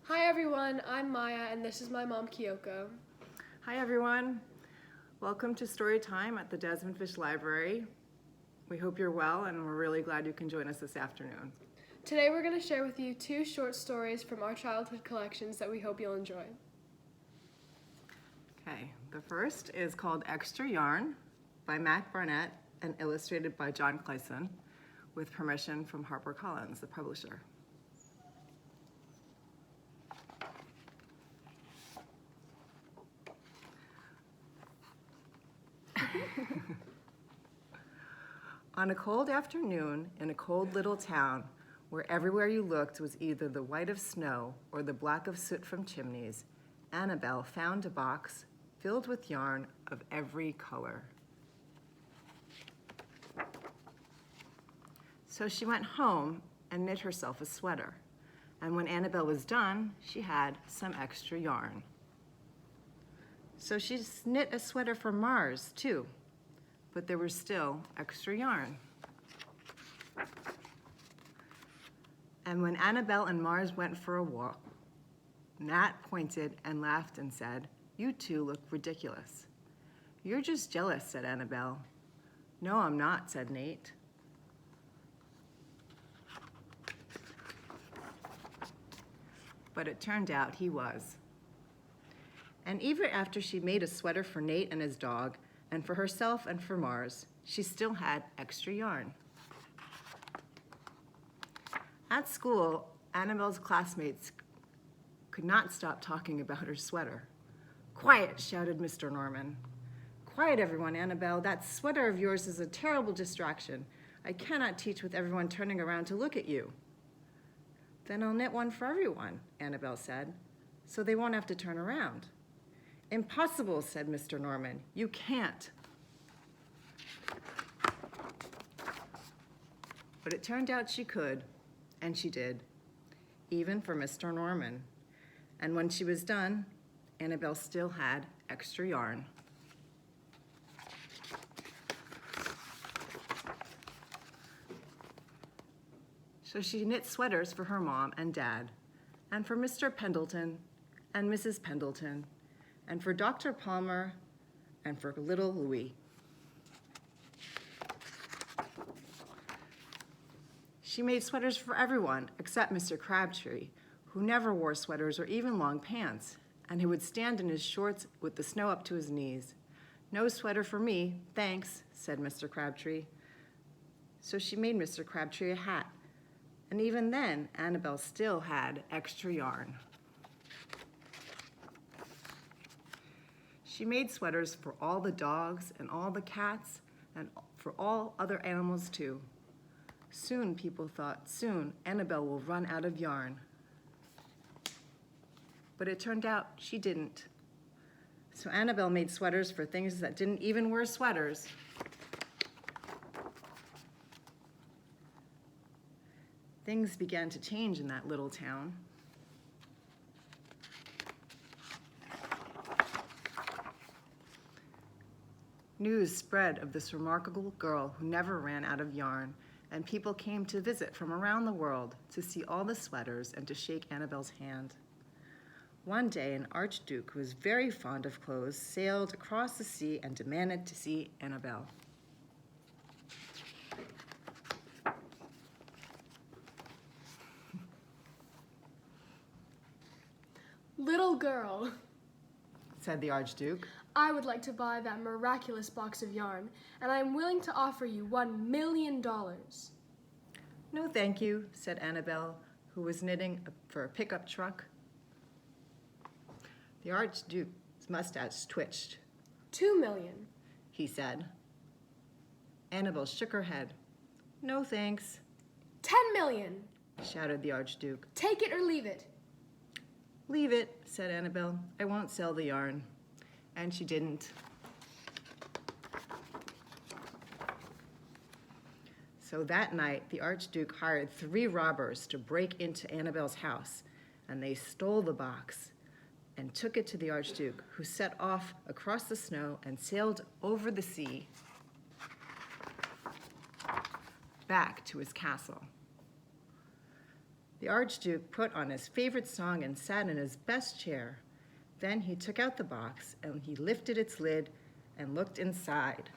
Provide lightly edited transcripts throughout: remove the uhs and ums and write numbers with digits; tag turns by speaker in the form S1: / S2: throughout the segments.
S1: Hi everyone, I'm Maya and this is my mom Kyoko.
S2: Hi everyone. Welcome to Storytime at the Desmond-Fish Library. We hope you're well and we're really glad you can join us this afternoon.
S1: Today we're going to share with you 2 short stories from our childhood collections that we hope you'll enjoy.
S2: Okay, the first is called Extra Yarn by Barnett and illustrated by Klassen with permission from HarperCollins, the publisher. On a cold afternoon in a cold little town where everywhere you looked was either the white of snow or the black of soot from chimneys, Annabelle found a box filled with yarn of every color. So she went home and knit herself a sweater. And when Annabelle was done, she had some extra yarn. So she knit a sweater for Mars, too. But there was still extra yarn. And when Annabelle and Mars went for a walk, Nat pointed and laughed and said, "You two look ridiculous." "You're just jealous," said Annabelle. "No, I'm not," said Nate. But it turned out he was. And even after she made a sweater for Nate and his dog, and for herself and for Mars, she still had extra yarn. At school, Annabelle's classmates could not stop talking about her sweater. "Quiet," shouted Mr. Norman. "Quiet, everyone, Annabelle. That sweater of yours is a terrible distraction. I cannot teach with everyone turning around to look at you." "Then I'll knit one for everyone," Annabelle said, "so they won't have to turn around." "Impossible," said Mr. Norman. "You can't." But it turned out she could, and she did, even for Mr. Norman. And when she was done, Annabelle still had extra yarn. So she knit sweaters for her mom and dad, and for Mr. Pendleton and Mrs. Pendleton, and for Dr. Palmer, and for little Louis. She made sweaters for everyone except Mr. Crabtree, who never wore sweaters or even long pants, and who would stand in his shorts with the snow up to his knees. "No sweater for me, thanks," said Mr. Crabtree. So she made Mr. Crabtree a hat, and even then, Annabelle still had extra yarn. She made sweaters for all the dogs and all the cats and for all other animals too. Soon, people thought, soon Annabelle will run out of yarn. But it turned out she didn't. So Annabelle made sweaters for things that didn't even wear sweaters. Things began to change in that little town. News spread of this remarkable girl who never ran out of yarn, and people came to visit from around the world to see all the sweaters and to shake Annabelle's hand. One day, an archduke who was very fond of clothes sailed across the sea and demanded to see Annabelle.
S1: Little girl,
S2: Said the archduke.
S1: I would like to buy that miraculous box of yarn, and I am willing to offer you $1 million.
S2: "No, thank you," said Annabelle, who was knitting for a pickup truck. The archduke's mustache twitched.
S1: $2 million.
S2: He said. Annabelle shook her head. "No, thanks,"
S1: $10 million.
S2: shouted the archduke.
S1: Take it or leave it.
S2: "Leave it," said Annabelle. "I won't sell the yarn." And she didn't. So that night, the archduke hired 3 robbers to break into Annabelle's house, and they stole the box and took it to the archduke, who set off across the snow and sailed over the sea back to his castle. The Archduke put on his favorite song and sat in his best chair. Then he took out the box and he lifted its lid and looked inside.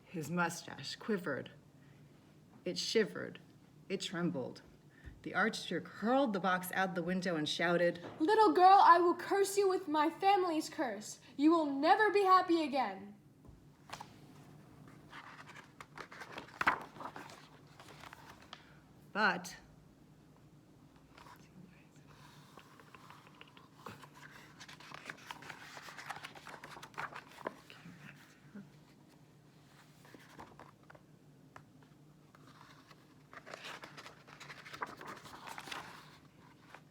S2: His mustache quivered. It shivered. It trembled. The Archduke hurled the box out the window and shouted,
S1: "Little girl, I will curse you with my family's curse. You will never be happy again."
S2: But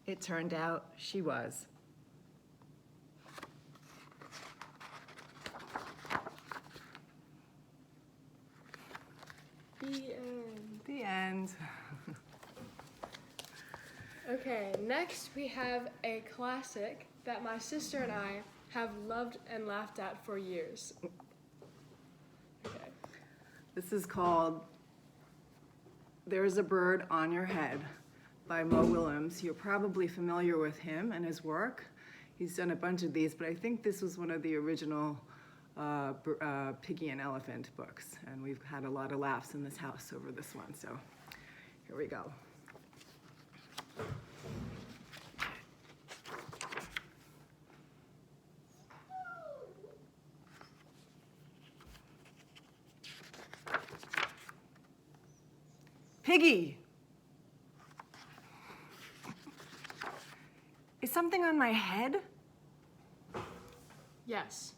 S2: it turned out she was.
S1: The end.
S2: The end.
S1: Okay, next we have a classic that my sister and I have loved and laughed at for years. Okay.
S2: This is called There's a Bird on Your Head by Willems. You're probably familiar with him and his work. He's done a bunch of these, but I think this was one of the original Piggy and Elephant books, and we've had a lot of laughs in this house over this one, so here we go. Piggy! Is something on my head?
S1: Yes.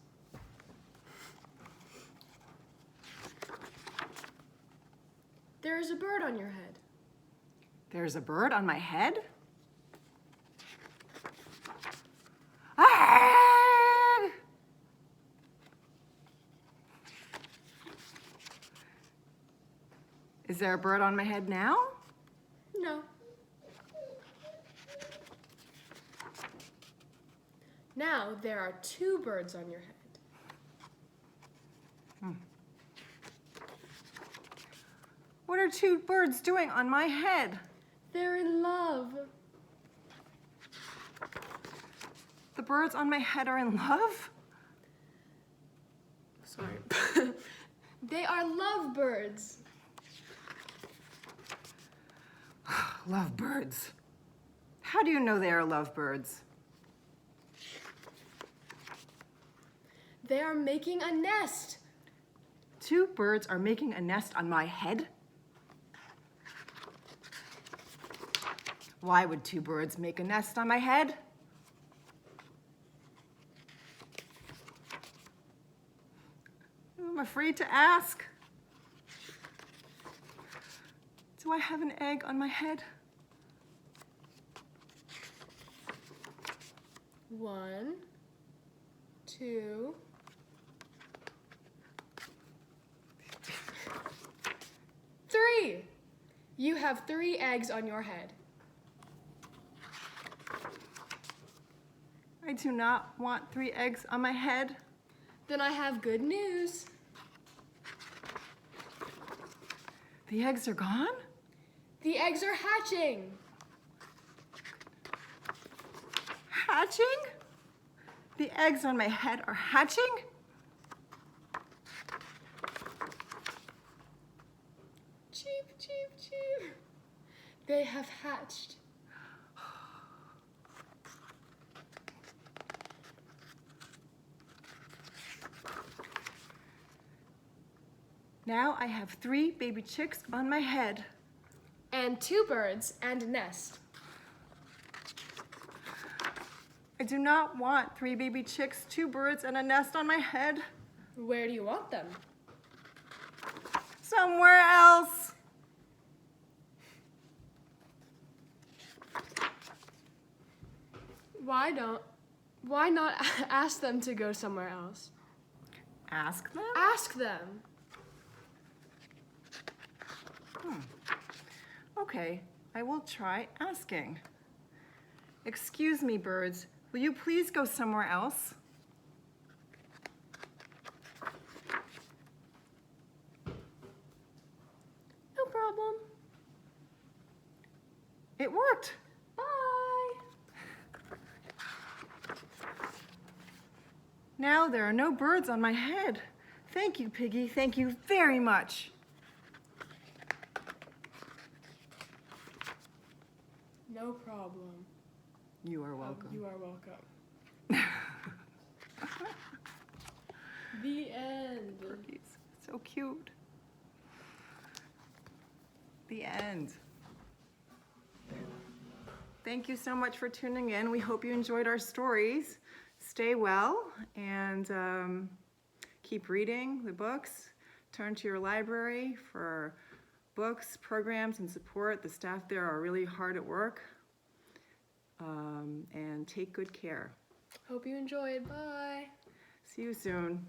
S1: There is a bird on your head.
S2: There's a bird on my head? Ah! Is there a bird on my head now?
S1: No. Now there are two birds on your head.
S2: What are two birds doing on my head?
S1: They're in love.
S2: The birds on my head are in love?
S1: Sorry. They are lovebirds.
S2: Lovebirds. How do you know they are lovebirds?
S1: They are making a nest.
S2: Two birds are making a nest on my head? Why would two birds make a nest on my head? I'm afraid to ask. Do I have an egg on my head?
S1: 1, 2, 3. You have 3 eggs on your head.
S2: I do not want 3 eggs on my head.
S1: Then I have good news.
S2: The eggs are gone?
S1: The eggs are hatching.
S2: Hatching? The eggs on my head are hatching?
S1: Cheep, cheep, cheep. They have hatched.
S2: Now I have 3 baby chicks on my head.
S1: And 2 birds and a nest.
S2: I do not want 3 baby chicks, 2 birds, and a nest on my head.
S1: Where do you want them?
S2: Somewhere else.
S1: Why not ask them to go somewhere else?
S2: Ask them?
S1: Ask them.
S2: Okay, I will try asking. Excuse me, birds. Will you please go somewhere else?
S1: problem.
S2: It worked.
S1: Bye.
S2: Now there are no birds on my head. Thank you, Piggy. Thank you very much.
S1: No problem.
S2: You are welcome.
S1: You are welcome. The end.
S2: Birdies. So cute. The end. Thank you so much for tuning in. We hope you enjoyed our stories. Stay well and keep reading the books. Turn to your library for books, programs, and support. The staff there are really hard at work. And take good care.
S1: Hope you enjoyed. Bye.
S2: See you soon.